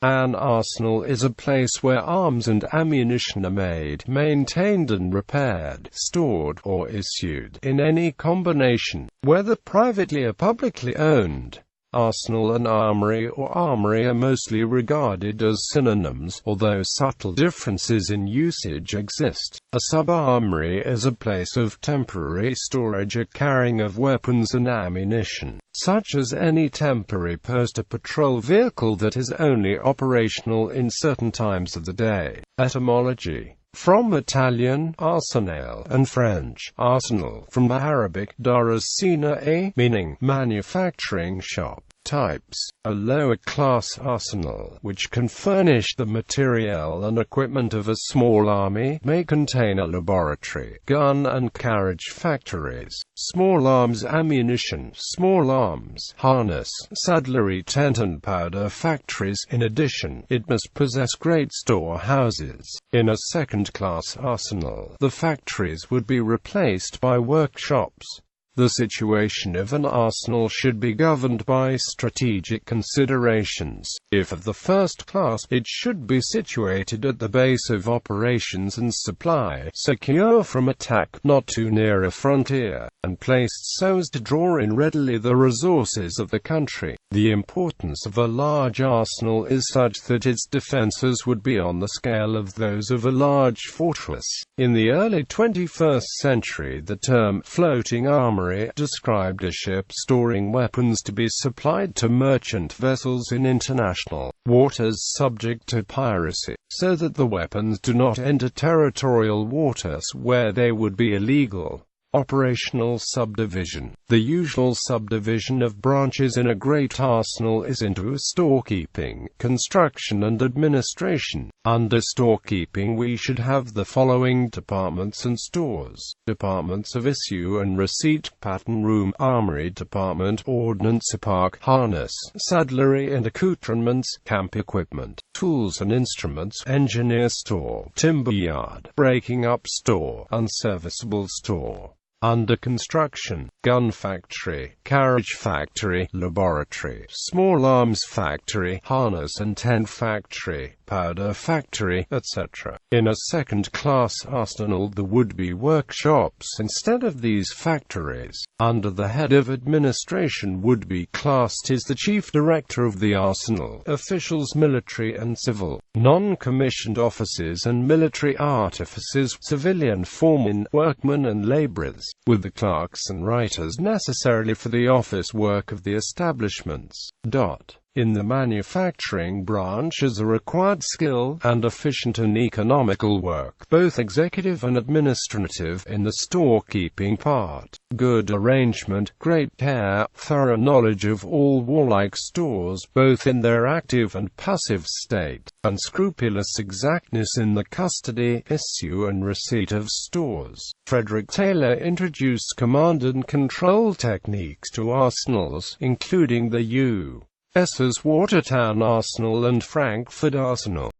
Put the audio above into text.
An arsenal is a place where arms and ammunition are made, maintained and repaired, stored, or issued, in any combination, whether privately or publicly owned. Arsenal and armoury or armoury are mostly regarded as synonyms, although subtle differences in usage exist. A sub-armory is a place of temporary storage or carrying of weapons and ammunition, such as any temporary post or patrol vehicle that is only operational in certain times of the day. Etymology: from Italian arsenal and French arsenal, from Arabic draughtsman, meaning manufacturing shop. Types: a lower-class arsenal, which can furnish the materiel and equipment of a small army, may contain a laboratory, gun and carriage factories, small arms ammunition, small arms, harness, saddlery, tent and powder factories. In addition, it must possess great storehouses. In a second-class arsenal, the factories would be replaced by workshops. The situation of an arsenal should be governed by strategic considerations. If of the first class, it should be situated at the base of operations and supply, secure from attack, not too near a frontier, and placed so as to draw in readily the resources of the country. The importance of a large arsenal is such that its defenses would be on the scale of those of a large fortress. In the early 21st century, the term floating armoury described a ship storing weapons to be supplied to merchant vessels in international waters subject to piracy, so that the weapons do not enter territorial waters where they would be illegal. Operational subdivision: the usual subdivision of branches in a great arsenal is into storekeeping, construction and administration. Under storekeeping we should have the following departments and stores: departments of issue and receipt, pattern room, armory department, ordnance park, harness, saddlery and accoutrements, camp equipment, tools and instruments, engineer store, timber yard, breaking up store, unserviceable store. Under construction: gun factory, carriage factory, laboratory, small arms factory, harness and tent factory, powder factory, etc. In a second-class arsenal there would be workshops instead of these factories. Under the head of administration would be classed is the chief director of the arsenal, officials military and civil, non-commissioned officers and military artificers, civilian foremen, workmen and laborers, with the clerks and writers necessarily for the office work of the establishments. In the manufacturing branch is a required skill and efficient and economical work, both executive and administrative. In the storekeeping part, good arrangement, great care, thorough knowledge of all warlike stores, both in their active and passive state, unscrupulous exactness in the custody, issue and receipt of stores. Frederick Taylor introduced command and control techniques to arsenals, including the U.S.'s Watertown Arsenal and Frankfurt Arsenal.